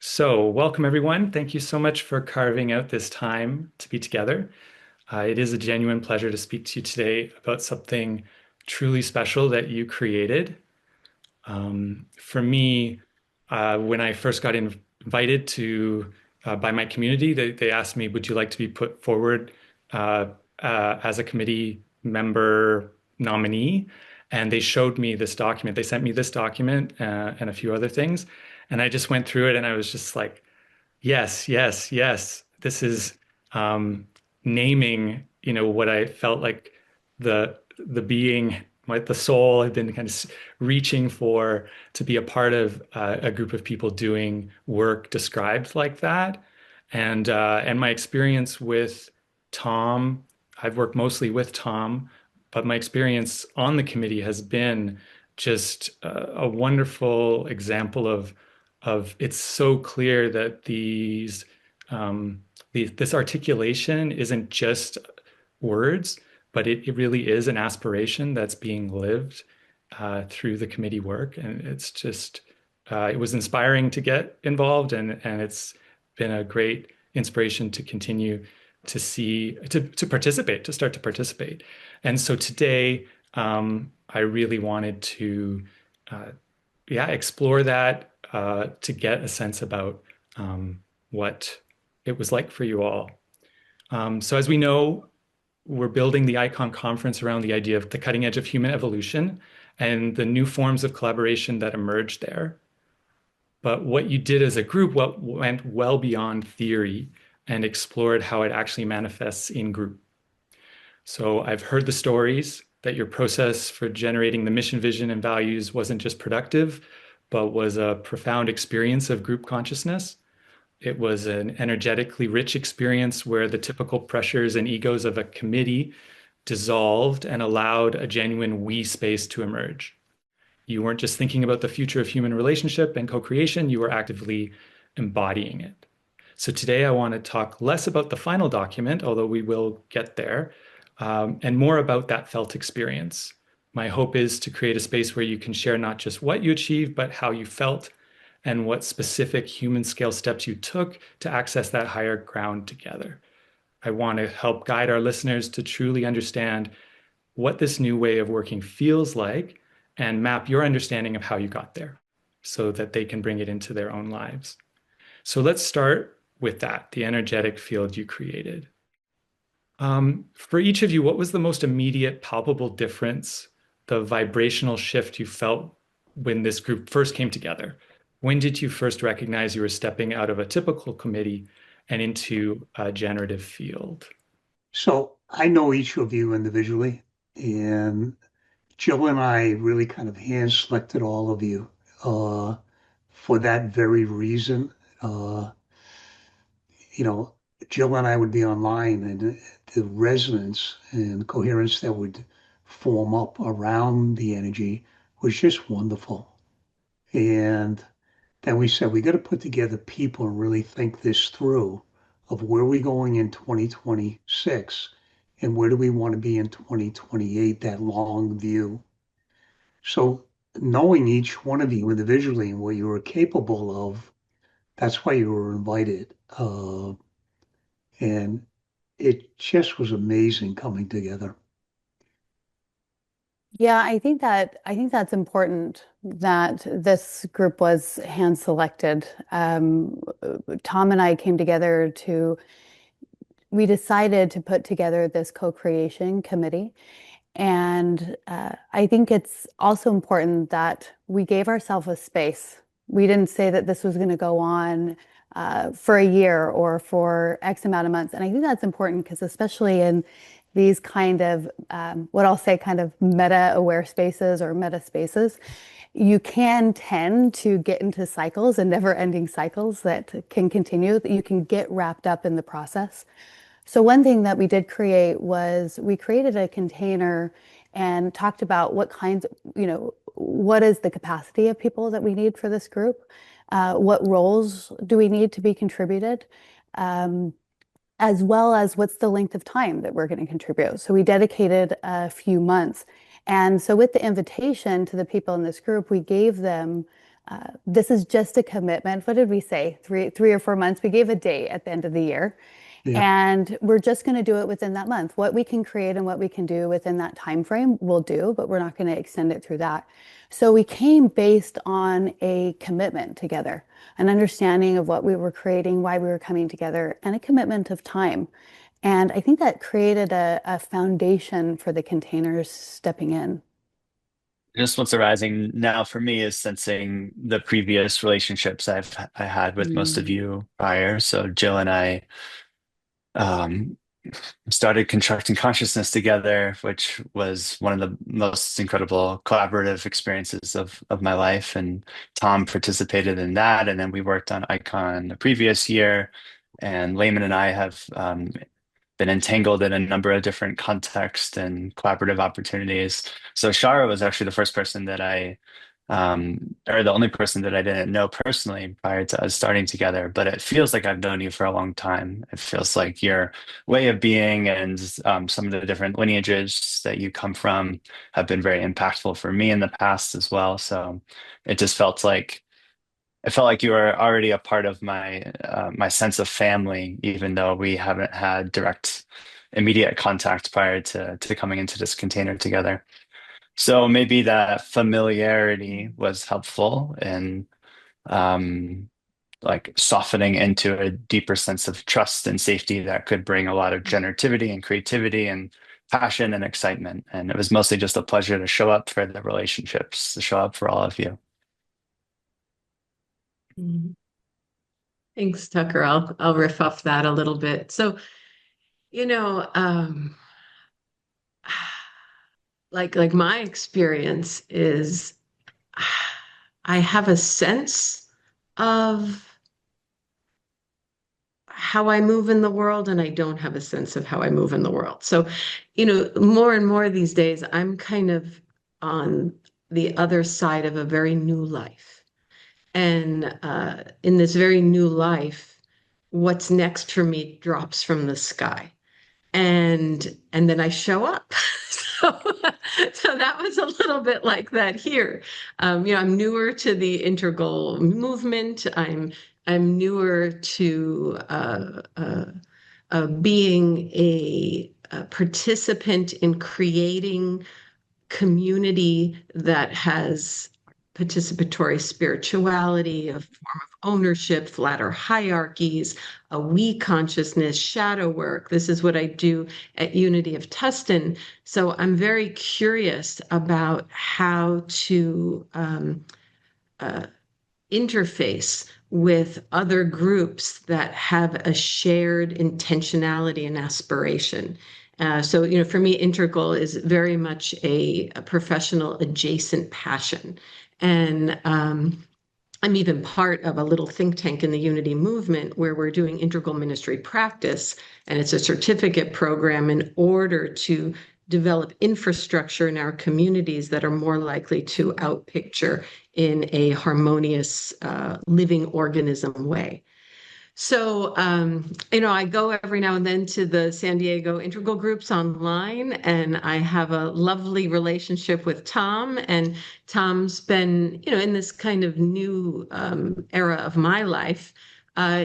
So, welcome everyone. Thank you so much for carving out this time to be together. It is a genuine pleasure to speak to you today about something truly special that you created. For me, when I first got invited to by my community, they asked me, "Would you like to be put forward uh, as a committee member nominee?" And they showed me this document. They sent me this document and a few other things, and I just went through it, and I was just like, yes, yes, yes. This is um, naming, what I felt like the being, like the soul had been kind of reaching for to be a part of a group of people doing work described like that. And my experience with Tom, I've worked mostly with Tom, but my experience on the committee has been just a wonderful example of it's so clear that this articulation isn't just words, but it really is an aspiration that's being lived through the committee work. And it's just it was inspiring to get involved, and it's been a great inspiration to continue to see to participate, to start to participate. And so today, I really wanted to explore that to get a sense about what it was like for you all. So as we know, we're building the ICON conference around the idea of the cutting edge of human evolution and the new forms of collaboration that emerged there. But what you did as a group went well beyond theory and explored how it actually manifests in group. So I've heard the stories that your process for generating the mission, vision, and values wasn't just productive, but was a profound experience of group consciousness. It was an energetically rich experience where the typical pressures and egos of a committee dissolved and allowed a genuine we space to emerge. You weren't just thinking about the future of human relationship and co-creation, you were actively embodying it. So today I want to talk less about the final document, although we will get there, and more about that felt experience. My hope is to create a space where you can share not just what you achieved, but how you felt and what specific human scale steps you took to access that higher ground together. I want to help guide our listeners to truly understand what this new way of working feels like and map your understanding of how you got there so that they can bring it into their own lives. So let's start with that, the energetic field you created. For each of you, what was the most immediate, palpable difference, the vibrational shift you felt when this group first came together? When did you first recognize you were stepping out of a typical committee and into a generative field? So I know each of you individually, and Jill and I really kind of hand selected all of you uh, for that very reason. Uh, you know, Jill and I would be online, and the resonance and coherence that would form up around the energy was just wonderful. And then we said we got to put together people and really think this through of where we're going in 2026 and where do we want to be in 2028, that long view. So knowing each one of you individually and what you were capable of, that's why you were invited. And it just was amazing coming together. Yeah, I think that's important that this group was hand selected. Tom and I came together we decided to put together this co-creation committee. And I think it's also important that we gave ourselves a space. We didn't say that this was going to go on for a year or for X amount of months. And I think that's important because especially in these kind of, what I'll say, kind of meta-aware spaces or meta spaces, you can tend to get into cycles and never-ending cycles that can continue, that you can get wrapped up in the process. So one thing that we did create was we created a container and talked about what kinds, what is the capacity of people that we need for this group? What roles do we need to be contributed? As well as what's the length of time that we're going to contribute. So we dedicated a few months. And so with the invitation to the people in this group, we gave them This is just a commitment. What did we say? 3 or 4 months. We gave a date at the end of the year. Yeah. And we're just going to do it within that month. What we can create and what we can do within that time frame, we'll do, but we're not going to extend it through that. So we came based on a commitment together, an understanding of what we were creating, why we were coming together, and a commitment of time. And I think that created a foundation for the containers stepping in. Just what's arising now for me is sensing the previous relationships I had with most of Mm. you prior. So Jill and I um, started constructing consciousness together, which was one of the most incredible collaborative experiences of my life. And Tom participated in that, and then we worked on Icon the previous year. And Layman and I have been entangled in a number of different contexts and collaborative opportunities. So Shara was actually the first person that or the only person that I didn't know personally prior to us starting together. But it feels like I've known you for a long time. It feels like your way of being and some of the different lineages that you come from have been very impactful for me in the past as well. So it just felt like you were already a part of my sense of family, even though we haven't had direct, immediate contact prior to coming into this container together. So maybe that familiarity was helpful in um, like softening into a deeper sense of trust and safety that could bring a lot of generativity and creativity and passion and excitement. And it was mostly just a pleasure to show up for the relationships, to show up for all of you. Mhm. Thanks, Tucker. I'll riff off that a little bit. So, you know, like my experience is I have a sense of how I move in the world, and I don't have a sense of how I move in the world. So, more and more these days, I'm kind of on the other side of a very new life. And in this very new life, what's next for me drops from the sky. And then I show up. So, so that was a little bit like that here. I'm newer to the integral movement. I'm newer to being a participant in creating community that has participatory spirituality, a form of ownership, flatter hierarchies, a we consciousness, shadow work. This is what I do at Unity of Tustin. So I'm very curious about how to uh, interface with other groups that have a shared intentionality and aspiration. So, for me, integral is very much a professional adjacent passion. And I'm even part of a little think tank in the Unity movement where we're doing integral ministry practice, and it's a certificate program in order to develop infrastructure in our communities that are more likely to outpicture in a harmonious living organism way. So, I go every now and then to the San Diego integral groups online, and I have a lovely relationship with Tom. And Tom's been, in this kind of new era of my life.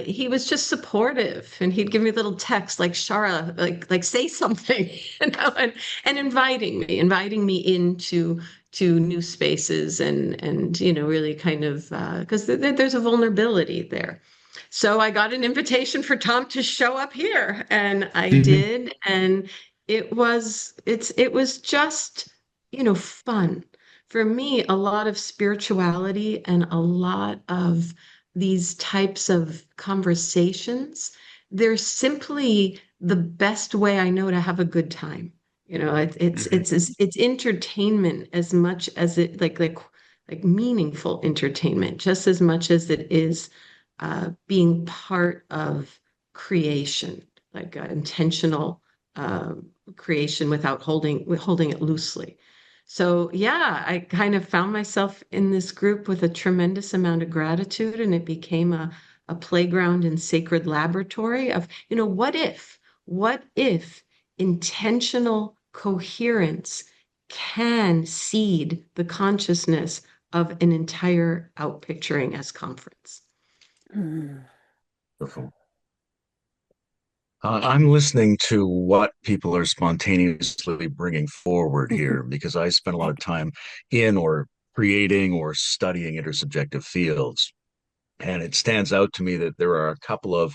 He was just supportive, and he'd give me little texts like Shara, like say something, and inviting me into new spaces, and really kind of because there's a vulnerability there. So I got an invitation for Tom to show up here, and I did, and it was just, fun. For me, a lot of spirituality and a lot of these types of conversations, they're simply the best way I know to have a good time. It's entertainment as much as it like meaningful entertainment, just as much as it is being part of creation, like intentional creation without holding it loosely. So yeah, I kind of found myself in this group with a tremendous amount of gratitude, and it became a playground and sacred laboratory of, what if intentional coherence can seed the consciousness of an entire outpicturing as conference. Wonderful. I'm listening to what people are spontaneously bringing forward here because I spent a lot of time in or creating or studying intersubjective fields. And it stands out to me that there are a couple of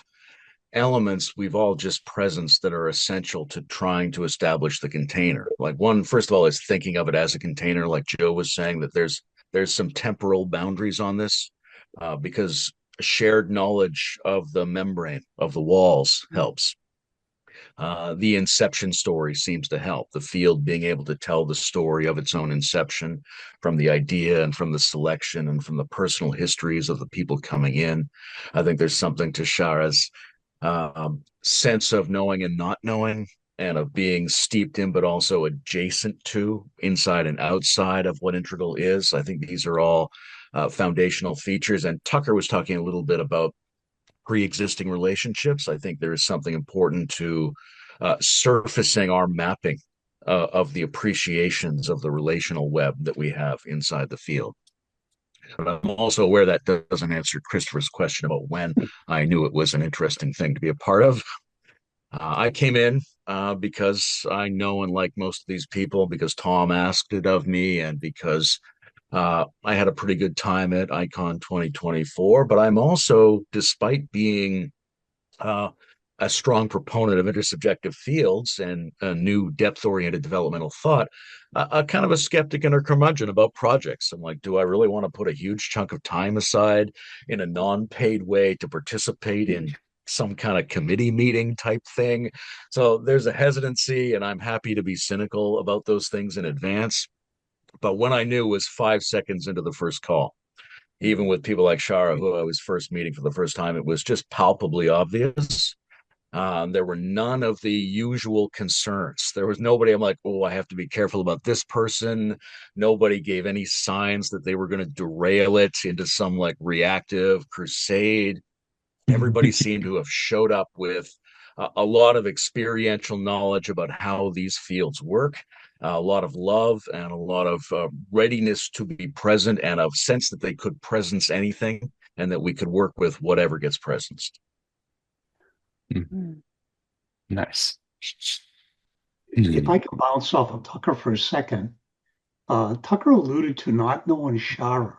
elements we've all just presenced that are essential to trying to establish the container. Like one, first of all, is thinking of it as a container, like Joe was saying, that there's some temporal boundaries on this, because shared knowledge of the membrane of the walls helps. The inception story seems to help. The field being able to tell the story of its own inception from the idea and from the selection and from the personal histories of the people coming in. I think there's something to Shara's sense of knowing and not knowing, and of being steeped in, but also adjacent to, inside and outside of what integral is. I think these are all foundational features. And Tucker was talking a little bit about pre-existing relationships. I think there is something important to surfacing our mapping of the appreciations of the relational web that we have inside the field. But I'm also aware that doesn't answer Christopher's question about when I knew it was an interesting thing to be a part of. I came in because I know and like most of these people, because Tom asked it of me, and because I had a pretty good time at Icon 2024. But I'm also, despite being a strong proponent of intersubjective fields and a new depth-oriented developmental thought, a kind of a skeptic and a curmudgeon about projects. I'm like, do I really want to put a huge chunk of time aside in a non-paid way to participate in some kind of committee meeting type thing? So there's a hesitancy, and I'm happy to be cynical about those things in advance. But when I knew was 5 seconds into the first call, even with people like Shara, who I was first meeting for the first time, it was just palpably obvious. There were none of the usual concerns. There was nobody, I'm like, oh, I have to be careful about this person. Nobody gave any signs that they were going to derail it into some like reactive crusade. Everybody seemed to have showed up with a lot of experiential knowledge about how these fields work, a lot of love, and a lot of readiness to be present, and a sense that they could presence anything and that we could work with whatever gets presenced. Nice. If I can bounce off of Tucker for a second, Tucker alluded to not knowing Shara,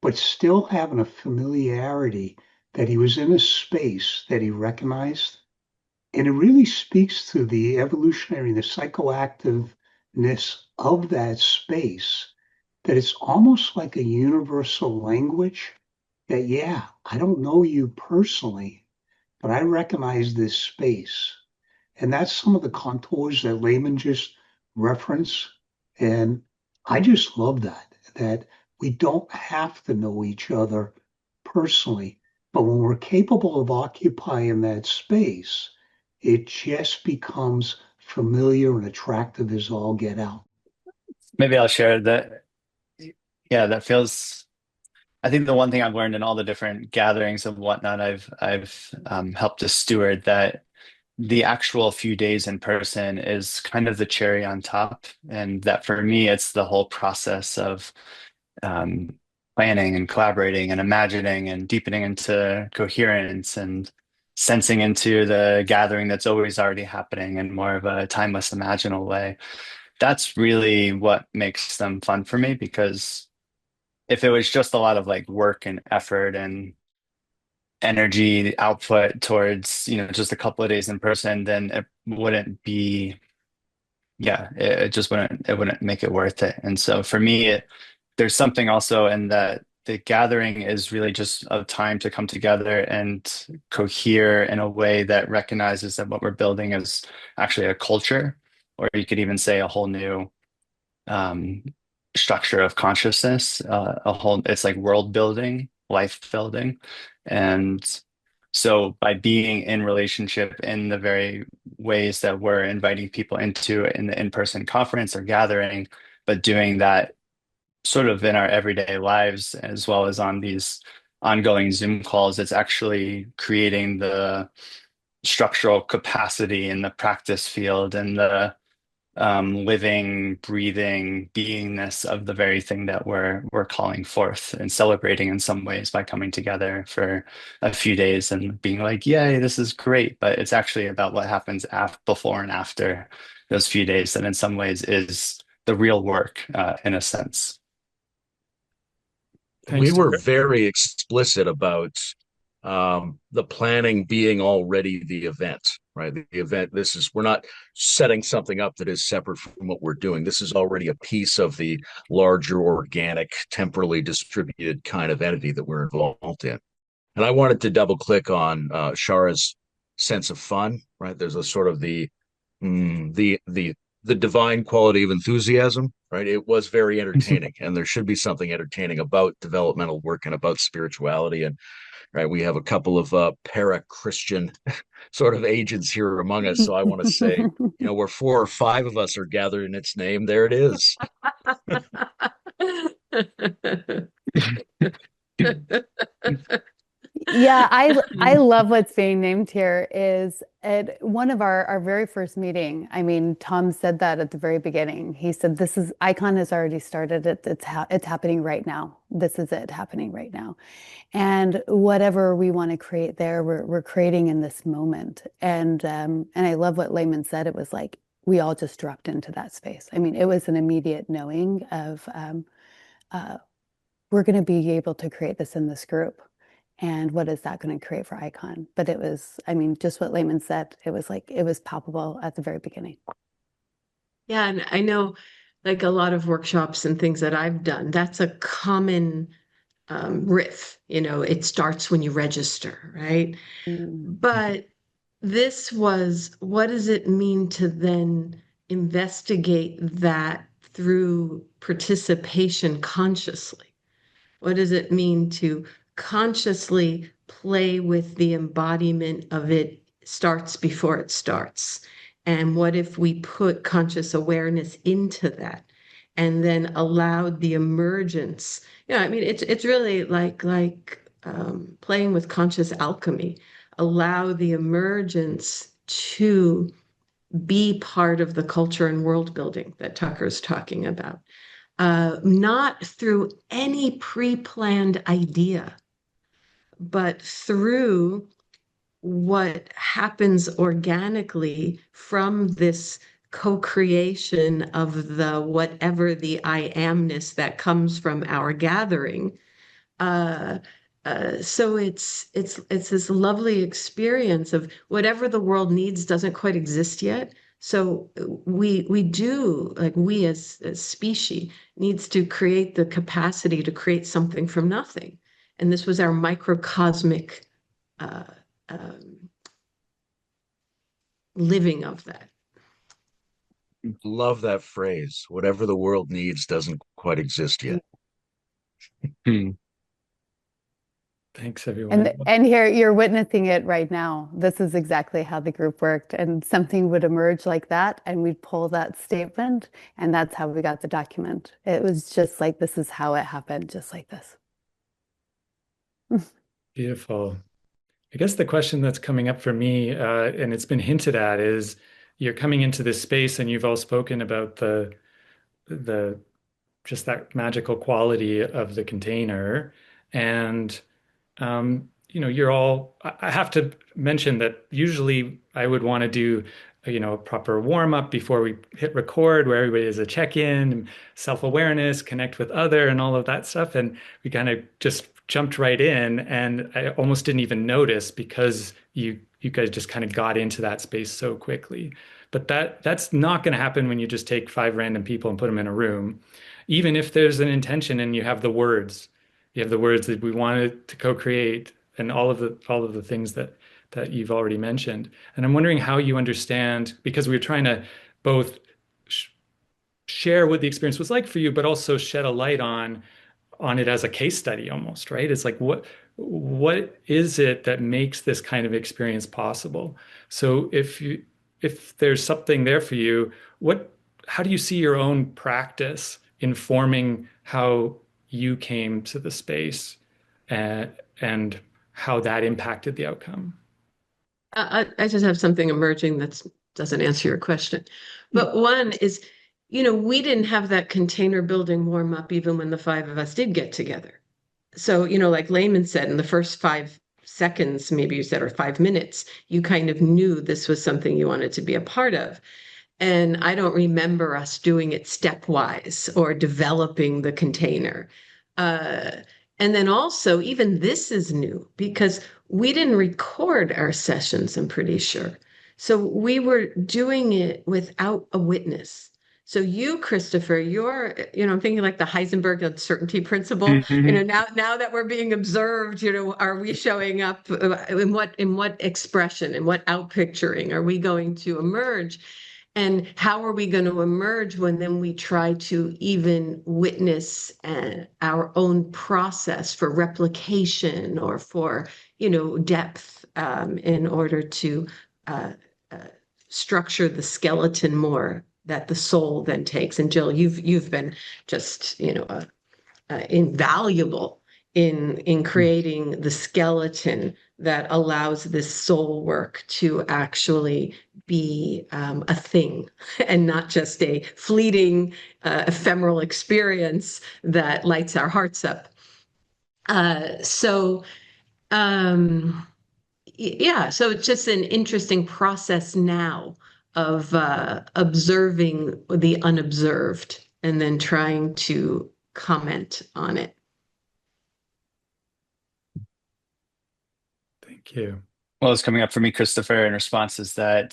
but still having a familiarity that he was in a space that he recognized. And it really speaks to the evolutionary, the psychoactiveness of that space, that it's almost like a universal language that, yeah, I don't know you personally, but I recognize this space. And that's some of the contours that Layman just referenced. And I just love that we don't have to know each other personally, but when we're capable of occupying that space, it just becomes familiar and attractive as all get out. Maybe I'll share that. Yeah, that feels. I think the one thing I've learned in all the different gatherings and whatnot, I've helped to steward, that the actual few days in person is kind of the cherry on top, and that for me, it's the whole process of planning and collaborating and imagining and deepening into coherence and sensing into the gathering that's always already happening in more of a timeless, imaginal way. That's really what makes them fun for me, because if it was just a lot of like work and effort and energy output towards, just a couple of days in person, then it wouldn't be, yeah, it just wouldn't make it worth it. And so for me, there's something also in that the gathering is really just a time to come together and cohere in a way that recognizes that what we're building is actually a culture, or you could even say a whole new structure of consciousness, it's like world building, life building. And so by being in relationship in the very ways that we're inviting people into in the in-person conference or gathering, but doing that sort of in our everyday lives as well as on these ongoing Zoom calls, it's actually creating the structural capacity in the practice field and the living, breathing beingness of the very thing that we're calling forth and celebrating in some ways by coming together for a few days and being like, "Yay, this is great!" But it's actually about what happens before and after those few days that, in some ways, is the real work, in a sense. We Thanks to were very explicit about the planning being already the event, right? The event, we're not setting something up that is separate from what we're doing. This is already a piece of the larger organic, temporally distributed kind of entity that we're involved in. And I wanted to double click on Shara's sense of fun, right? There's a sort of the divine quality of enthusiasm, right? It was very entertaining, and there should be something entertaining about developmental work and about spirituality. And right, we have a couple of para-Christian sort of agents here among us. So I want to say, where 4 or 5 of us are gathered in its name, there it is. Yeah, I love what's being named here is at one of our very first meeting. I mean, Tom said that at the very beginning. He said, "This is Icon has already started. It's happening right now. This is it happening right now." And whatever we want to create there, we're creating in this moment. And I love what Layman said. It was like we all just dropped into that space. I mean, it was an immediate knowing of uh, we're going to be able to create this in this group. And what is that going to create for Icon? But it was, I mean, just what Layman said, it was like it was palpable at the very beginning. Yeah, and I know like a lot of workshops and things that I've done, that's a common riff. It starts when you register, right? Mm. But this was, what does it mean to then investigate that through participation consciously? What does it mean to consciously play with the embodiment of it starts before it starts? And what if we put conscious awareness into that and then allowed the emergence? I mean, it's really like playing with conscious alchemy. Allow the emergence to be part of the culture and world building that Tucker's talking about, not through any pre-planned idea, but through what happens organically from this co-creation of the whatever the I amness that comes from our gathering. So it's this lovely experience of whatever the world needs doesn't quite exist yet. So we do, like, we as a species needs to create the capacity to create something from nothing. And this was our microcosmic uh, um, living of that. Love that phrase. Whatever the world needs doesn't quite exist yet. Hmm. Thanks, everyone. And here you're witnessing it right now. This is exactly how the group worked, and something would emerge like that, and we'd pull that statement, and that's how we got the document. It was just like this is how it happened, just like this. Beautiful. I guess the question that's coming up for me, and it's been hinted at, is you're coming into this space and you've all spoken about the just that magical quality of the container. And you're all, I have to mention that usually I would want to do, a proper warm up before we hit record where everybody has a check-in, self-awareness, connect with other and all of that stuff. And we kind of just jumped right in and I almost didn't even notice because you guys just kind of got into that space so quickly. But that's not going to happen when you just take 5 random people and put them in a room. Even if there's an intention and you have the words that we wanted to co-create and all of the things that you've already mentioned. And I'm wondering how you understand, because we're trying to both share what the experience was like for you, but also shed a light on it as a case study almost, right? It's like what is it that makes this kind of experience possible? So if there's something there for you, how do you see your own practice informing how you came to the space and how that impacted the outcome? I just have something emerging that's doesn't answer your question. But one is, we didn't have that container building warm up even when the five of us did get together. So, like Layman said, in the first 5 seconds, maybe you said, or 5 minutes, you kind of knew this was something you wanted to be a part of. And I don't remember us doing it stepwise or developing the container. And then also, even this is new because we didn't record our sessions, I'm pretty sure. So we were doing it without a witness. So you, Christopher, you're, I'm thinking like the Heisenberg uncertainty principle. Mhm. Now that we're being observed, are we showing up in what expression, in what outpicturing are we going to emerge? And how are we going to emerge when then we try to even witness our own process for replication or for, depth in order to uh, uh, structure the skeleton more that the soul then takes. And Jill, you've been just, invaluable in creating the skeleton that allows this soul work to actually be a thing and not just a fleeting ephemeral experience that lights our hearts up. So yeah, so it's just an interesting process now of observing the unobserved and then trying to comment on it. Thank you. Well, what's coming up for me, Christopher, in response is that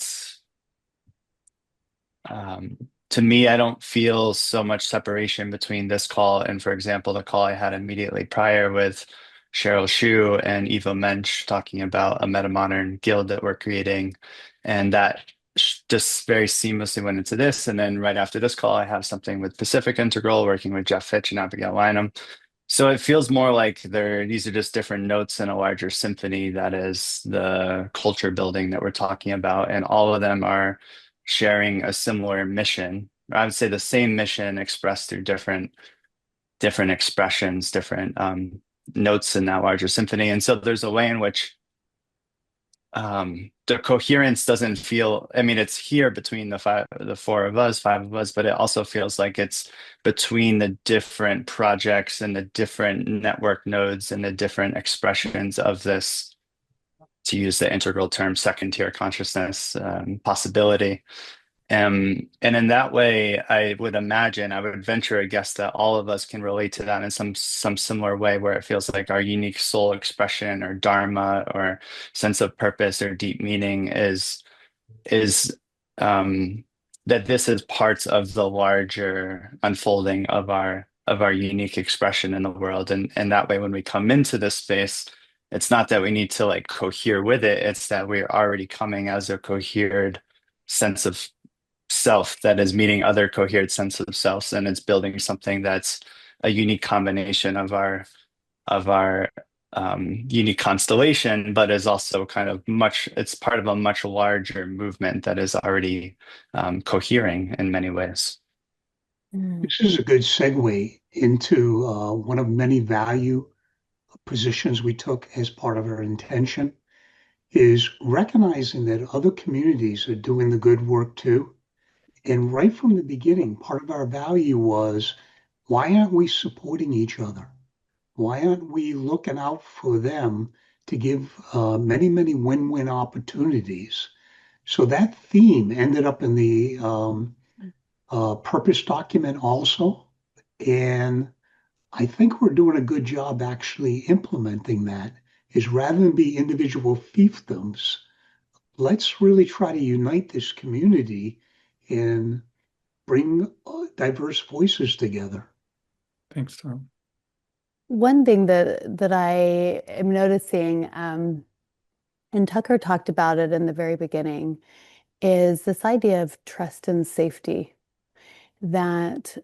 to me, I don't feel so much separation between this call and, for example, the call I had immediately prior with Cheryl Shu and Ivo Mensch talking about a metamodern guild that we're creating. And that just very seamlessly went into this. And then right after this call, I have something with Pacific Integral, working with Jeff Fitch and Abigail Lynham. So it feels more like these are just different notes in a larger symphony that is the culture building that we're talking about. And all of them are sharing a similar mission. I would say the same mission expressed through different expressions, different notes in that larger symphony. And so there's a way in which the coherence doesn't feel, I mean, it's here between the five of us, but it also feels like it's between the different projects and the different network nodes and the different expressions of this, to use the integral term, second tier consciousness possibility. And in that way, I would venture a guess that all of us can relate to that in some similar way, where it feels like our unique soul expression or dharma or sense of purpose or deep meaning is that this is parts of the larger unfolding of our unique expression in the world. And that way, when we come into this space, it's not that we need to like cohere with it, it's that we're already coming as a cohered sense of self that is meeting other coherent sense of selves, and it's building something that's a unique combination of our unique constellation, but is also kind of it's part of a much larger movement that is already cohering in many ways. This is a good segue into one of many value positions we took as part of our intention is recognizing that other communities are doing the good work too. And right from the beginning, part of our value was, why aren't we supporting each other? Why aren't we looking out for them to give many, many win-win opportunities? So that theme ended up in the purpose document also. And I think we're doing a good job actually implementing that, is rather than be individual fiefdoms, let's really try to unite this community and bring diverse voices together. Thanks, Tom. One thing that I am noticing, and Tucker talked about it in the very beginning, is this idea of trust and safety. That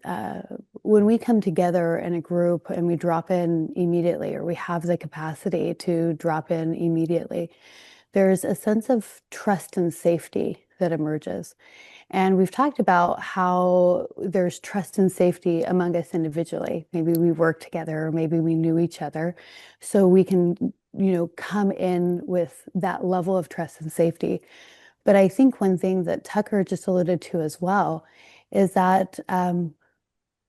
when we come together in a group and we drop in immediately, or we have the capacity to drop in immediately, there's a sense of trust and safety that emerges. And we've talked about how there's trust and safety among us individually. Maybe we work together, or maybe we knew each other. So we can, come in with that level of trust and safety. But I think one thing that Tucker just alluded to as well is that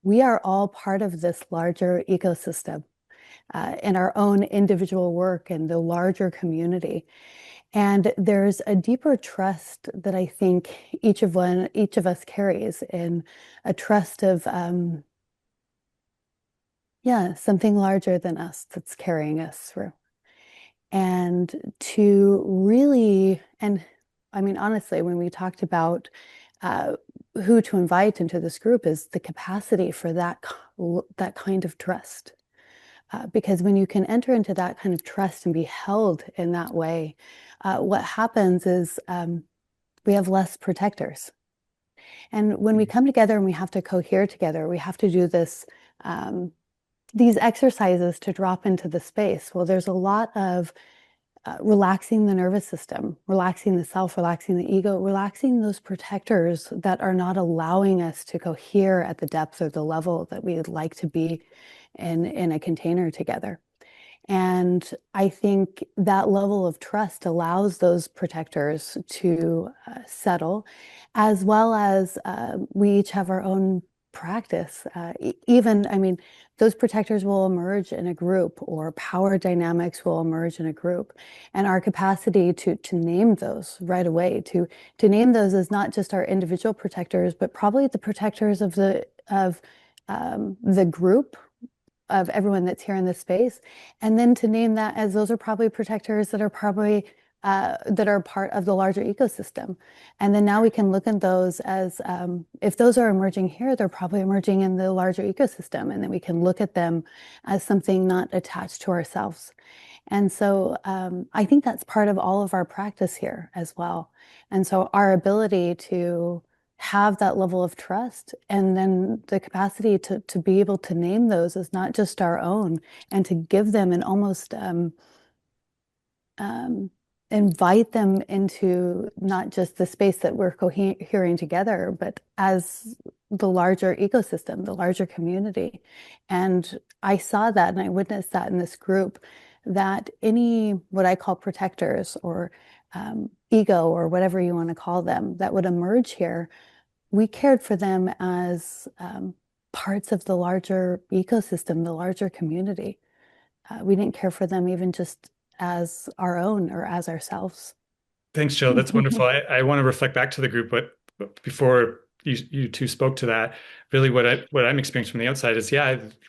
we are all part of this larger ecosystem in our own individual work and the larger community. And there's a deeper trust that I think each of us carries, in a trust of something larger than us that's carrying us through. And to really, and I mean, honestly, when we talked about who to invite into this group, is the capacity for that kind of trust. Because when you can enter into that kind of trust and be held in that way, what happens is we have less protectors. And when we come together and we have to cohere together, we have to do these exercises to drop into the space. Well, there's a lot of relaxing the nervous system, relaxing the self, relaxing the ego, relaxing those protectors that are not allowing us to cohere at the depth or the level that we would like to be in a container together. And I think that level of trust allows those protectors to settle, as well as we each have our own practice. Even, I mean, those protectors will emerge in a group, or power dynamics will emerge in a group. And our capacity to name those right away, to name those as not just our individual protectors, but probably the protectors of the group, of everyone that's here in this space, and then to name that as those are probably protectors that are probably that are part of the larger ecosystem. And then now we can look at those as if those are emerging here, they're probably emerging in the larger ecosystem, and then we can look at them as something not attached to ourselves. And so I think that's part of all of our practice here as well. And so our ability to have that level of trust, and then the capacity to be able to name those as not just our own, and to give them and almost invite them into not just the space that we're cohering together, but as the larger ecosystem, the larger community. And I saw that and I witnessed that in this group, that any what I call protectors, or ego, or whatever you want to call them, that would emerge here, we cared for them as parts of the larger ecosystem, the larger community. We didn't care for them even just as our own or as ourselves. Thanks, Jill. That's wonderful. I want to reflect back to the group, but before you two spoke to that, really what I'm experiencing from the outside is,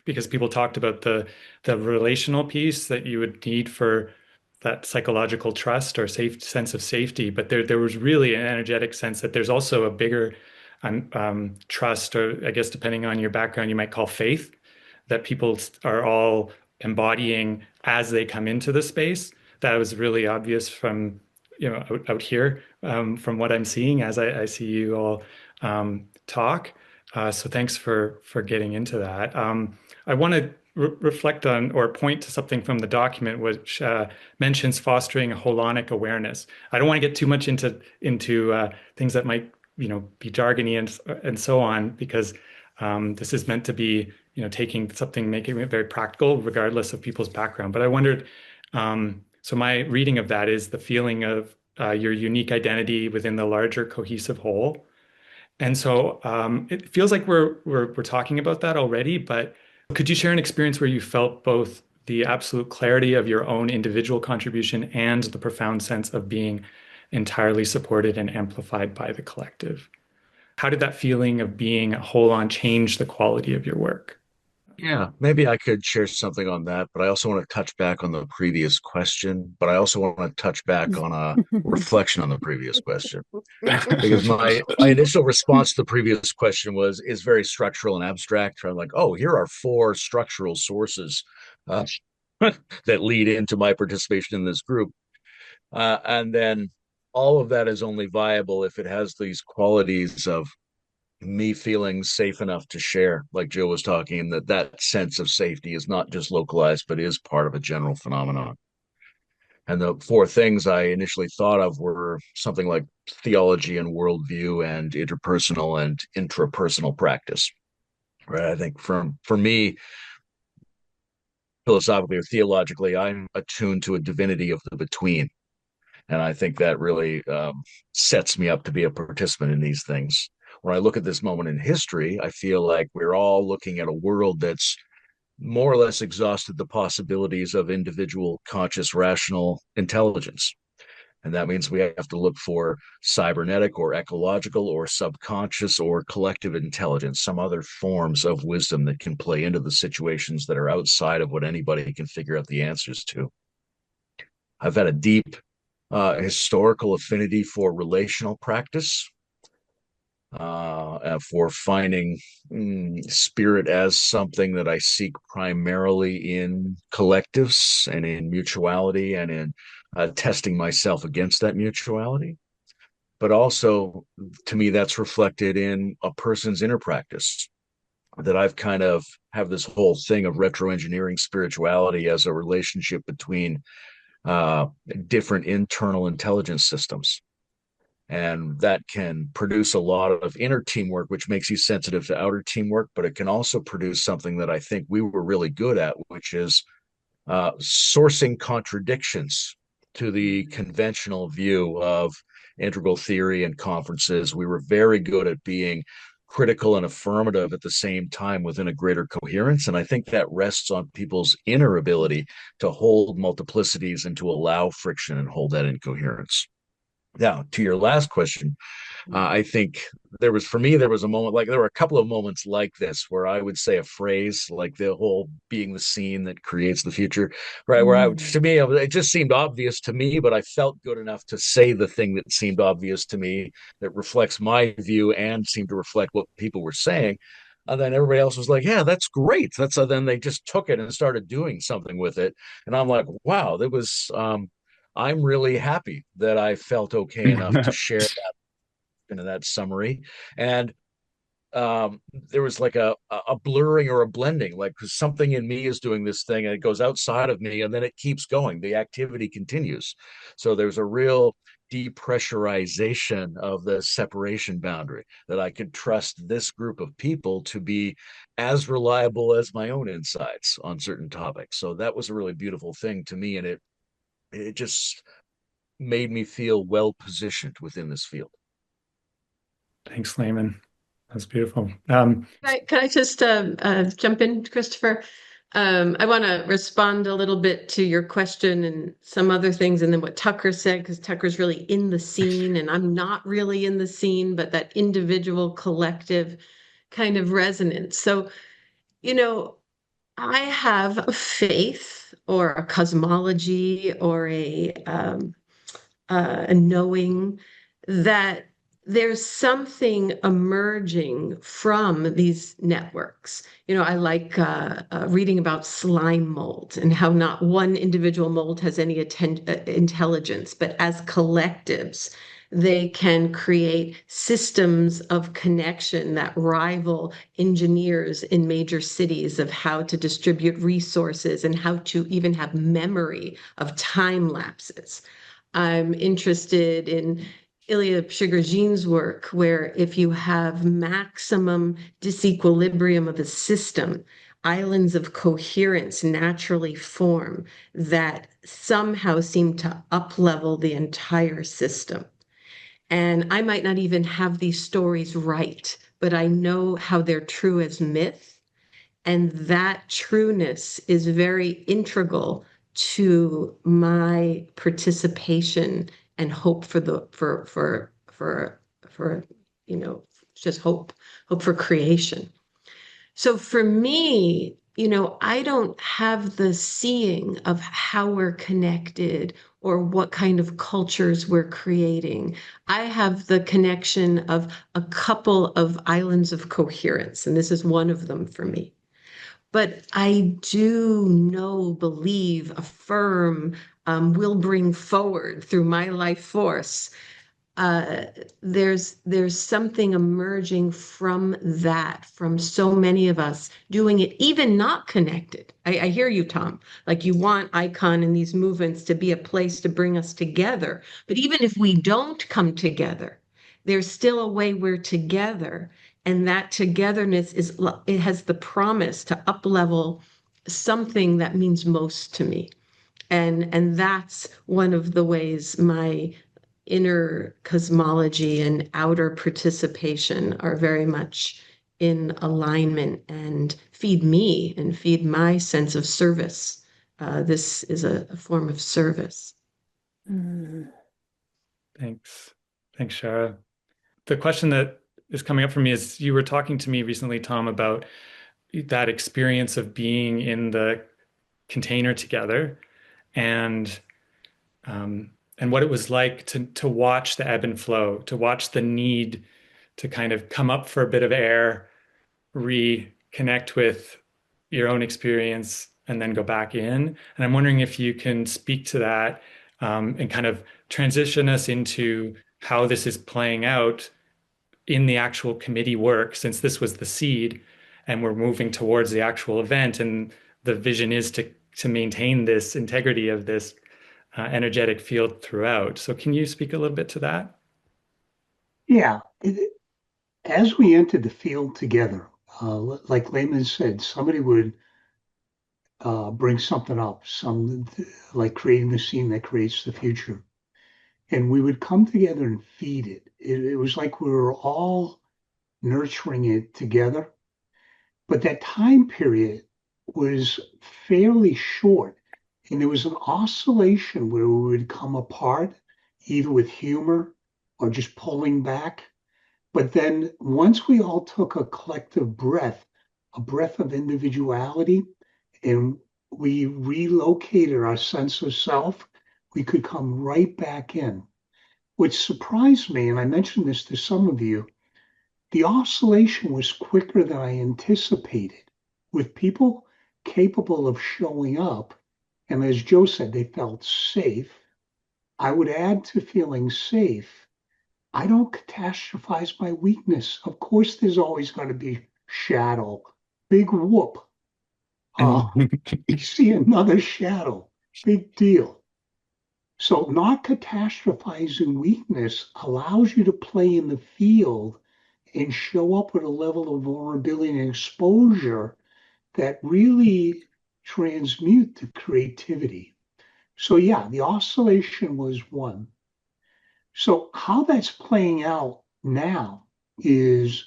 because people talked about the relational piece that you would need for that psychological trust or safe sense of safety, but there was really an energetic sense that there's also a bigger trust, or I guess depending on your background, you might call faith, that people are all embodying as they come into the space. That was really obvious from out here, from what I'm seeing as I see you all talk. So thanks for getting into that. I want to reflect on, or point to something from the document, which mentions fostering a holonic awareness. I don't want to get too much into things that might be jargony and so on, because this is meant to be taking something, making it very practical, regardless of people's background. But I wondered, so my reading of that is the feeling of your unique identity within the larger cohesive whole. And so it feels like we're talking about that already, but could you share an experience where you felt both the absolute clarity of your own individual contribution and the profound sense of being entirely supported and amplified by the collective? How did that feeling of being a whole on change the quality of your work? Yeah, maybe I could share something on that, but I also want to touch back on the previous question, but I also want to touch back on a reflection on the previous question. Because my initial response to the previous question is very structural and abstract. I'm like, oh, here are four structural sources that lead into my participation in this group. And then all of that is only viable if it has these qualities of me feeling safe enough to share, like Joe was talking, that sense of safety is not just localized, but is part of a general phenomenon. And the four things I initially thought of were something like theology and worldview and interpersonal and intrapersonal practice. Right. I think for me, philosophically or theologically, I'm attuned to a divinity of the between. And I think that really sets me up to be a participant in these things. When I look at this moment in history, I feel like we're all looking at a world that's more or less exhausted the possibilities of individual conscious rational intelligence. And that means we have to look for cybernetic or ecological or subconscious or collective intelligence, some other forms of wisdom that can play into the situations that are outside of what anybody can figure out the answers to. I've had a deep historical affinity for relational practice, for finding spirit as something that I seek primarily in collectives and in mutuality and in testing myself against that mutuality. But also, to me, that's reflected in a person's inner practice. That I've kind of have this whole thing of retroengineering spirituality as a relationship between different internal intelligence systems. And that can produce a lot of inner teamwork, which makes you sensitive to outer teamwork, but it can also produce something that I think we were really good at, which is sourcing contradictions to the conventional view of integral theory and conferences. We were very good at being critical and affirmative at the same time within a greater coherence. And I think that rests on people's inner ability to hold multiplicities and to allow friction and hold that in coherence. Now, to your last question, I think for me, there was a moment there were a couple of moments like this where I would say a phrase like the whole being the scene that creates the future, right? To me, it just seemed obvious to me, but I felt good enough to say the thing that seemed obvious to me that reflects my view and seemed to reflect what people were saying. And then everybody else was like, yeah, that's great. Then they just took it and started doing something with it. And I'm like, wow, that was, I'm really happy that I felt okay enough to share that into that summary. And there was like a blurring or a blending, like because something in me is doing this thing and it goes outside of me and then it keeps going. The activity continues. So there's a real depressurization of the separation boundary that I could trust this group of people to be as reliable as my own insights on certain topics. So that was a really beautiful thing to me. And it just made me feel well positioned within this field. Thanks, Layman. That's beautiful. Can I just jump in, Christopher? I want to respond a little bit to your question and some other things, and then what Tucker said, because Tucker's really in the scene, and I'm not really in the scene, but that individual collective kind of resonance. So, I have a faith or a cosmology or a knowing that there's something emerging from these networks. I like reading about slime molds and how not one individual mold has any intelligence, but as collectives, they can create systems of connection that rival engineers in major cities of how to distribute resources and how to even have memory of time lapses. I'm interested in Ilya Prigoghine's work, where if you have maximum disequilibrium of a system, islands of coherence naturally form that somehow seem to uplevel the entire system. And I might not even have these stories right, but I know how they're true as myth. And that trueness is very integral to my participation and hope for just hope for creation. So for me, I don't have the seeing of how we're connected or what kind of cultures we're creating. I have the connection of a couple of islands of coherence, and this is one of them for me. But I do believe, affirm, will bring forward through my life force. There's something emerging from that, from so many of us doing it, even not connected. I hear you, Tom. Like you want Icon and these movements to be a place to bring us together. But even if we don't come together, there's still a way we're together. And that togetherness it has the promise to uplevel something that means most to me. And that's one of the ways my inner cosmology and outer participation are very much in alignment and feed me and feed my sense of service. This is a form of service. Mm. Thanks. Thanks, Shara. The question that is coming up for me is you were talking to me recently, Tom, about that experience of being in the container together and what it was like to watch the ebb and flow, to watch the need to kind of come up for a bit of air, reconnect with your own experience, and then go back in. And I'm wondering if you can speak to that and kind of transition us into how this is playing out in the actual committee work, since this was the seed and we're moving towards the actual event. And the vision is to maintain this integrity of this energetic field throughout. So can you speak a little bit to that? Yeah. As we entered the field together, like Layman said, somebody would bring something up, some like creating the scene that creates the future. And we would come together and feed it. It was like we were all nurturing it together. But that time period was fairly short. And there was an oscillation where we would come apart, either with humor or just pulling back. But then once we all took a collective breath, a breath of individuality, and we relocated our sense of self, we could come right back in. Which surprised me, and I mentioned this to some of you, the oscillation was quicker than I anticipated, with people capable of showing up. And as Joe said, they felt safe. I would add to feeling safe, I don't catastrophize my weakness. Of course, there's always going to be shadow. Big whoop. You see another shadow. Big deal. So not catastrophizing weakness allows you to play in the field and show up with a level of vulnerability and exposure that really transmute to creativity. So yeah, the oscillation was one. So how that's playing out now is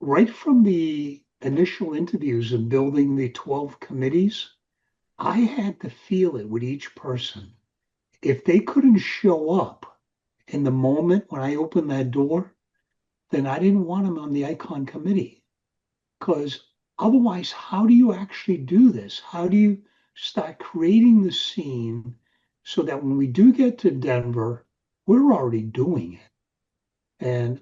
right from the initial interviews and building the 12 committees, I had to feel it with each person. If they couldn't show up in the moment when I opened that door, then I didn't want them on the icon committee. Because otherwise, how do you actually do this? How do you start creating the scene so that when we do get to Denver, we're already doing it? And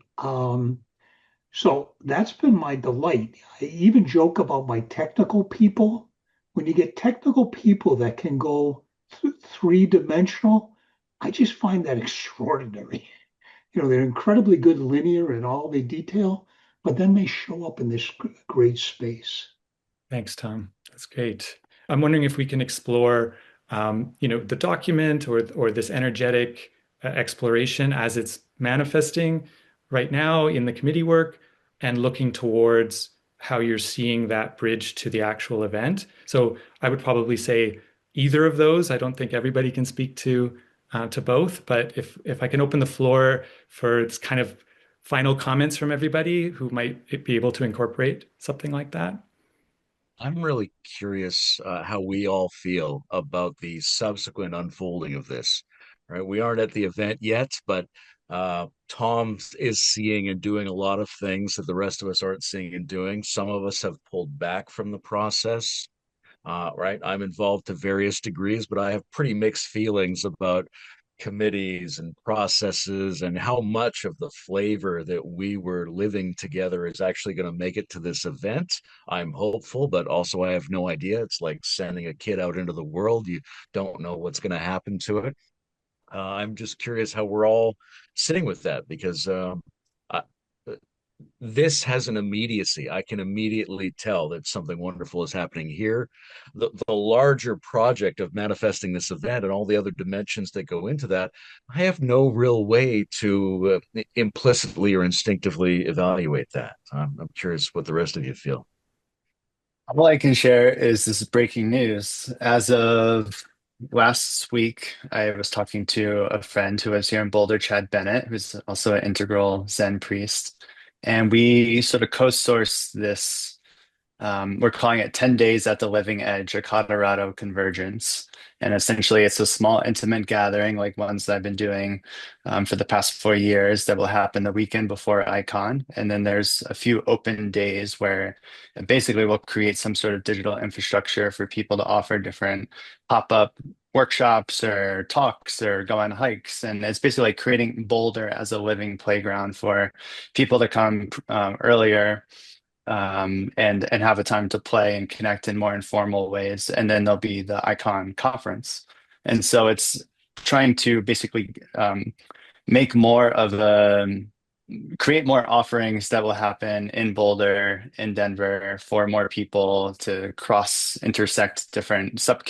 so that's been my delight. I even joke about my technical people. When you get technical people that can go three-dimensional, I just find that extraordinary. You know, they're incredibly good linear in all the detail, but then they show up in this great space. Thanks, Tom. That's great. I'm wondering if we can explore, the document or this energetic exploration as it's manifesting right now in the committee work and looking towards how you're seeing that bridge to the actual event. So I would probably say either of those. I don't think everybody can speak to both, but if I can open the floor for this kind of final comments from everybody who might be able to incorporate something like that. I'm really curious how we all feel about the subsequent unfolding of this. Right, we aren't at the event yet, but Tom is seeing and doing a lot of things that the rest of us aren't seeing and doing. Some of us have pulled back from the process. Right, I'm involved to various degrees, but I have pretty mixed feelings about committees and processes and how much of the flavor that we were living together is actually going to make it to this event. I'm hopeful, but also I have no idea. It's like sending a kid out into the world. You don't know what's going to happen to it. I'm just curious how we're all sitting with that because I, this has an immediacy. I can immediately tell that something wonderful is happening here. The larger project of manifesting this event and all the other dimensions that go into that, I have no real way to implicitly or instinctively evaluate that. I'm curious what the rest of you feel. All I can share is this breaking news. As of last week, I was talking to a friend who was here in Boulder, Chad Bennett, who's also an integral Zen priest. And we sort of co-sourced this. We're calling it 10 Days at the Living Edge, a Colorado Convergence. And essentially, it's a small, intimate gathering like ones that I've been doing for the past 4 years that will happen the weekend before Icon. And then there's a few open days where basically we'll create some sort of digital infrastructure for people to offer different pop-up workshops or talks or go on hikes. And it's basically like creating Boulder as a living playground for people to come earlier and have a time to play and connect in more informal ways. And then there'll be the Icon conference. And so it's trying to basically make more of a create more offerings that will happen in Boulder, in Denver, for more people to cross intersect different sub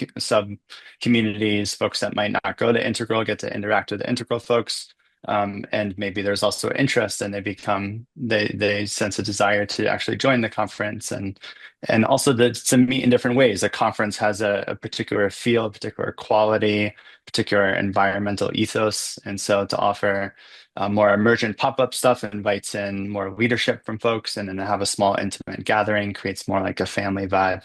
communities. Folks that might not go to Integral get to interact with the Integral folks. And maybe there's also interest and they sense a desire to actually join the conference and also to meet in different ways. A conference has a particular feel, a particular quality, particular environmental ethos. And so to offer more emergent pop-up stuff invites in more leadership from folks, and then to have a small intimate gathering creates more like a family vibe.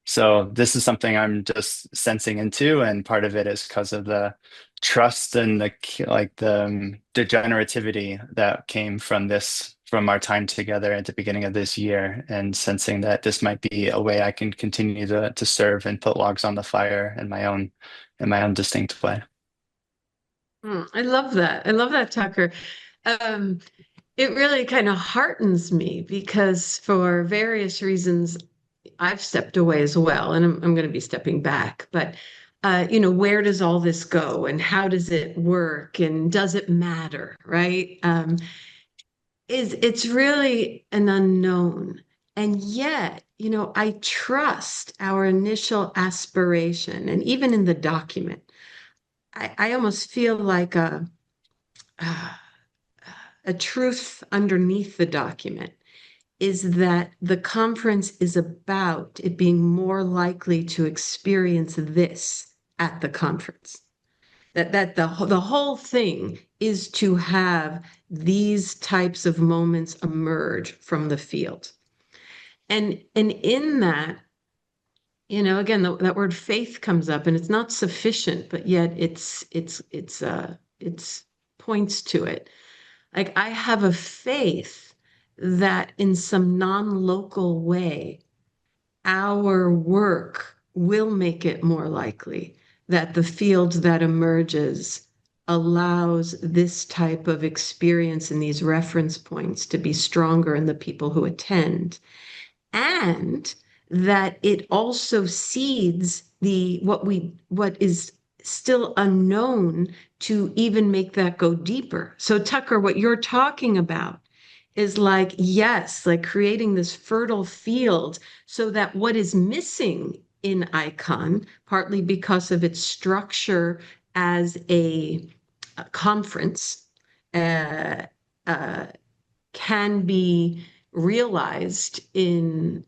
So this is something I'm just sensing into, and part of it is because of the trust and the degenerativity that came from our time together at the beginning of this year, and sensing that this might be a way I can continue to serve and put logs on the fire in my own distinct way. I love that. I love that, Tucker. It really kind of heartens me because for various reasons, I've stepped away as well, and I'm going to be stepping back. But where does all this go, and how does it work, and does it matter, right? It's really an unknown, and yet, I trust our initial aspiration, and even in the document, I almost feel like a truth underneath the document is that the conference is about it being more likely to experience this at the conference. That the whole thing is to have these types of moments emerge from the field. And in that, again, that word faith comes up, and it's not sufficient, but yet it's points to it. Like, I have a faith that in some non-local way, our work will make it more likely that the field that emerges allows this type of experience and these reference points to be stronger in the people who attend, and that it also seeds what is still unknown to even make that go deeper. So Tucker, what you're talking about is like, yes, like creating this fertile field so that what is missing in Icon, partly because of its structure as a conference, can be realized in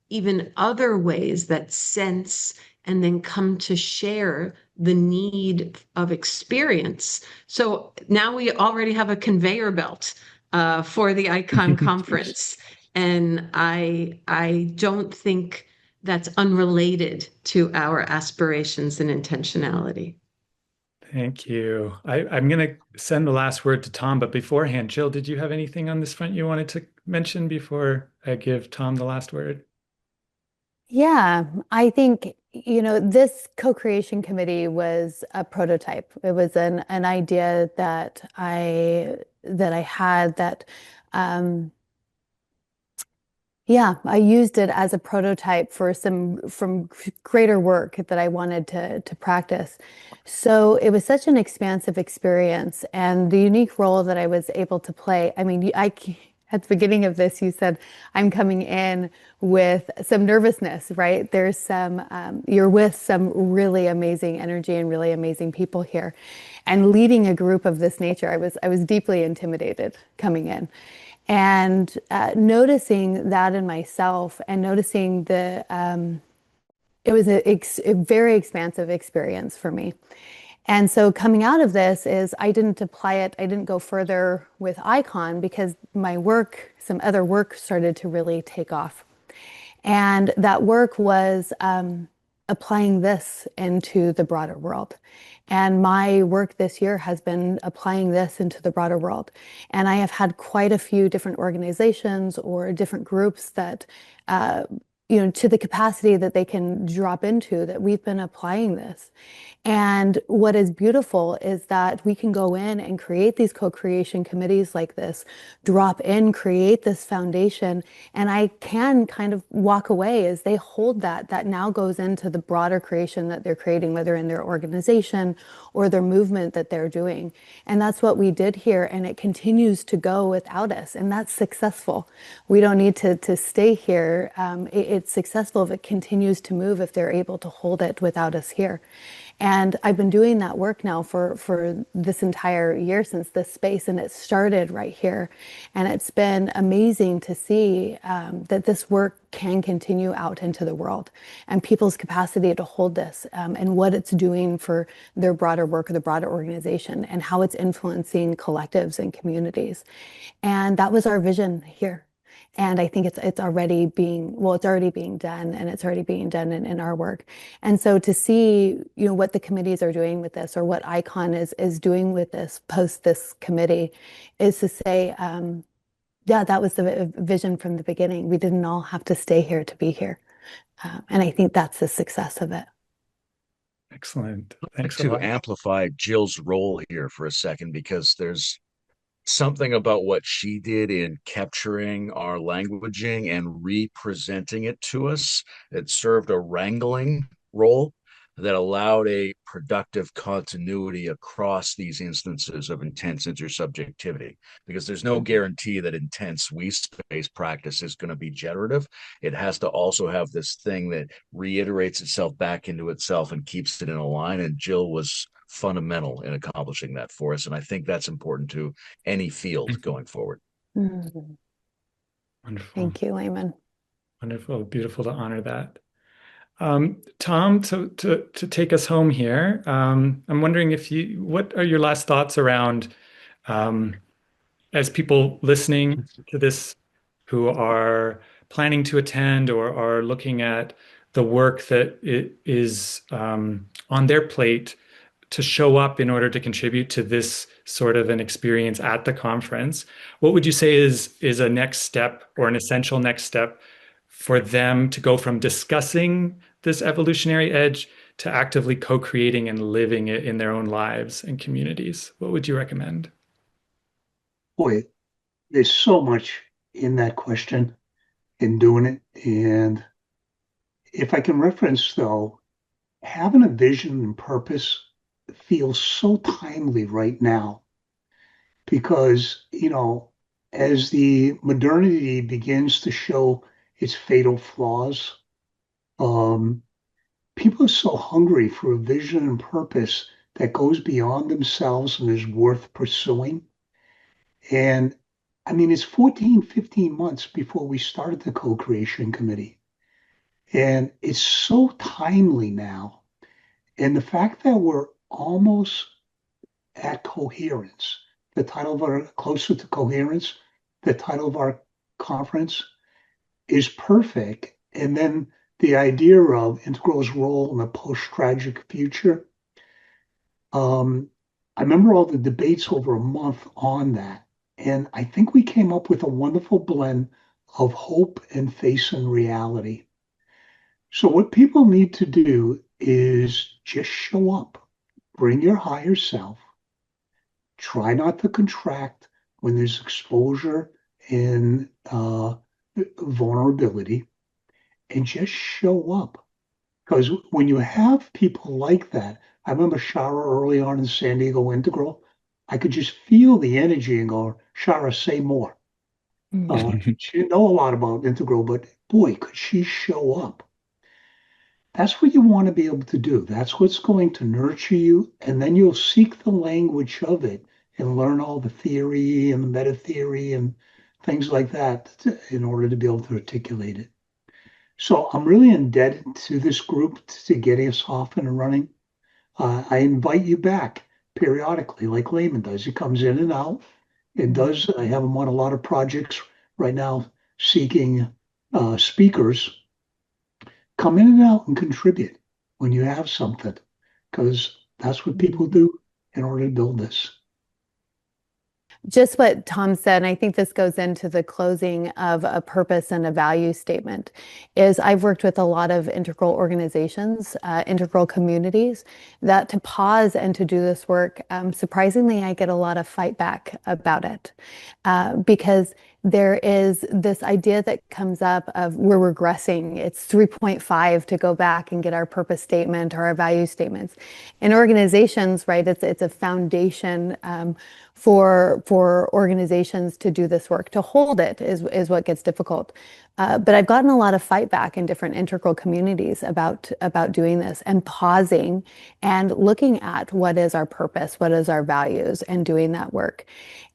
even other ways that sense and then come to share the need of experience. So now we already have a conveyor belt for the Icon conference. And I don't think that's unrelated to our aspirations and intentionality. Thank you. I'm going to send the last word to Tom, but beforehand, Jill, did you have anything on this front you wanted to mention before I give Tom the last word? Yeah, I think, this co-creation committee was a prototype. It was an idea that I had that, I used it as a prototype for from greater work that I wanted to practice. So it was such an expansive experience, and the unique role that I was able to play. I mean, at the beginning of this, you said, I'm coming in with some nervousness, right? There's you're with some really amazing energy and really amazing people here. And leading a group of this nature, I was deeply intimidated coming in. And noticing that in myself, and noticing it was a very expansive experience for me. And so coming out of this is I didn't apply it, I didn't go further with Icon because my work, some other work started to really take off. And that work was applying this into the broader world. And my work this year has been applying this into the broader world. And I have had quite a few different organizations or different groups that, to the capacity that they can drop into, that we've been applying this. And what is beautiful is that we can go in and create these co-creation committees like this, drop in, create this foundation, and I can kind of walk away as they hold that now goes into the broader creation that they're creating, whether in their organization or their movement that they're doing. And that's what we did here, and it continues to go without us, and that's successful. We don't need to stay here. It's successful if it continues to move, if they're able to hold it without us here. And I've been doing that work now for this entire year since this space, and it started right here. And it's been amazing to see that this work can continue out into the world and people's capacity to hold this and what it's doing for their broader work or the broader organization and how it's influencing collectives and communities. And that was our vision here. And I think it's already being done, and it's already being done in our work. And so to see, what the committees are doing with this, or what Icon is doing with this post this committee, is to say, yeah, that was the vision from the beginning. We didn't all have to stay here to be here. And I think that's the success of it. Excellent. I'd like Thanks a to lot. amplify Jill's role here for a second, because there's something about what she did in capturing our languaging and representing it to us. It served a wrangling role that allowed a productive continuity across these instances of intense intersubjectivity, because there's no guarantee that intense we-space practice is going to be generative. It has to also have this thing that reiterates itself back into itself and keeps it in a line. And Jill was fundamental in accomplishing that for us. And I think that's important to any field going forward. Mm-hmm. Wonderful. Thank you, Layman. Wonderful. Beautiful to honor that. Tom, to take us home here, I'm wondering what are your last thoughts around, as people listening to this who are planning to attend or are looking at the work that is on their plate to show up in order to contribute to this sort of an experience at the conference. What would you say is a next step or an essential next step for them to go from discussing this evolutionary edge to actively co-creating and living it in their own lives and communities? What would you recommend? Boy, there's so much in that question in doing it. And if I can reference, though, having a vision and purpose feels so timely right now because, as the modernity begins to show its fatal flaws, people are so hungry for a vision and purpose that goes beyond themselves and is worth pursuing. And I mean, it's 14, 15 months before we started the co-creation committee. And it's so timely now. And the fact that we're almost at coherence, the title of our closer to coherence, the title of our conference is perfect. And then the idea of Integral's role in a post-tragic future. I remember all the debates over a month on that. And I think we came up with a wonderful blend of hope and faith and reality. So what people need to do is just show up, bring your higher self, try not to contract when there's exposure and vulnerability, and just show up. Because when you have people like that, I remember Shara early on in San Diego Integral, I could just feel the energy and go, Shara, say more. She didn't know a lot about Integral, but boy, could she show up. That's what you want to be able to do. That's what's going to nurture you. And then you'll seek the language of it and learn all the theory and the meta theory and things like that in order to be able to articulate it. So I'm really indebted to this group to get us off and running. I invite you back periodically, like Layman does. He comes in and out. It does. I have him on a lot of projects right now, seeking speakers. Come in and out and contribute when you have something, because that's what people do in order to build this. Just what Tom said, and I think this goes into the closing of a purpose and a value statement, is I've worked with a lot of integral organizations, integral communities, that to pause and to do this work, surprisingly, I get a lot of fight back about it, because there is this idea that comes up of we're regressing. It's 3.5 to go back and get our purpose statement or our value statements. In organizations, right, it's a foundation for organizations to do this work. To hold it is what gets difficult. But I've gotten a lot of fight back in different integral communities about doing this and pausing and looking at what is our purpose, what is our values, and doing that work.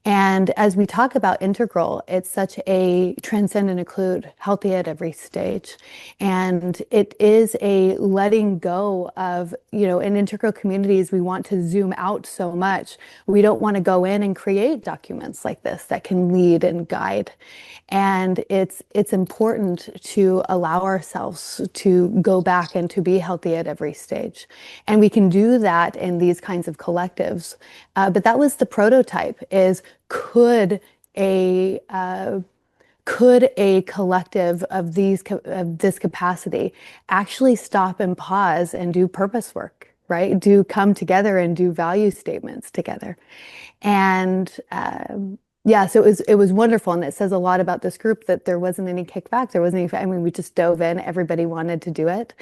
And as we talk about integral, it's such a transcend and include, healthy at every stage. And it is a letting go of, in integral communities, we want to zoom out so much. We don't want to go in and create documents like this that can lead and guide. And it's important to allow ourselves to go back and to be healthy at every stage. And we can do that in these kinds of collectives. But that was the prototype, is could a collective of this capacity actually stop and pause and do purpose work, right? Do come together and do value statements together. And yeah, so it was wonderful, and it says a lot about this group that there wasn't any kickback. There wasn't any. I mean, we just dove in. Everybody wanted to do it,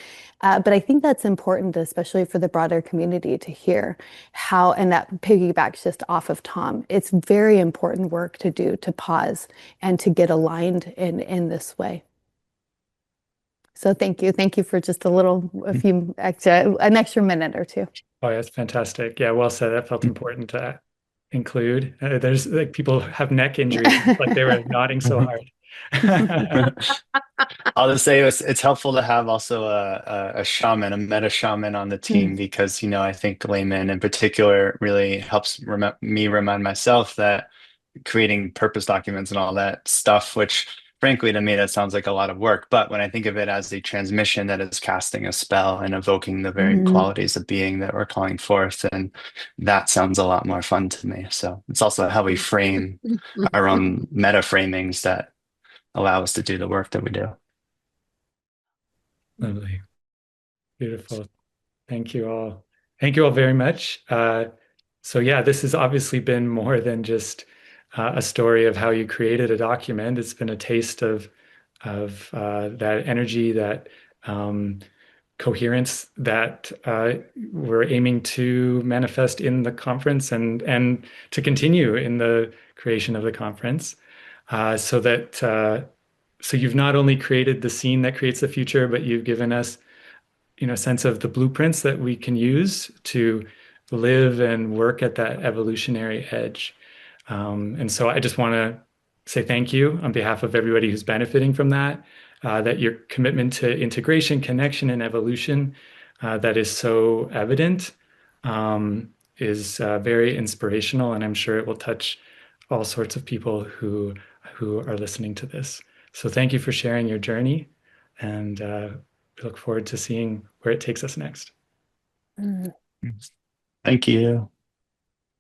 but I think that's important, especially for the broader community, to hear how. And that piggybacks just off of Tom. It's very important work to do, to pause and to get aligned in this way. So thank you for just an extra minute or two. Oh, that's fantastic. Yeah, well said. That felt important to include. There's like people have neck injuries, like they were nodding so hard. I'll just say it's helpful to have also a shaman, a meta shaman on the team, because I think Layman in particular really helps me remind myself that creating purpose documents and all that stuff, which frankly to me that sounds like a lot of work, but when I think of it as a transmission that is casting a spell and evoking the very qualities of being that we're calling forth, and that sounds a lot more fun to me. So it's also how we frame our own meta framings that allow us to do the work that we do. Lovely. Beautiful. Thank you all. Thank you all very much. So yeah, this has obviously been more than just a story of how you created a document. It's been a taste of that energy, that coherence that we're aiming to manifest in the conference and to continue in the creation of the conference, so you've not only created the scene that creates the future, but you've given us, a sense of the blueprints that we can use to live and work at that evolutionary edge. And so I just want to say thank you on behalf of everybody who's benefiting from that, that your commitment to integration, connection, and evolution that is so evident is very inspirational, and I'm sure it will touch all sorts of people who are listening to this. So thank you for sharing your journey, and we look forward to seeing where it takes us next. Thank you.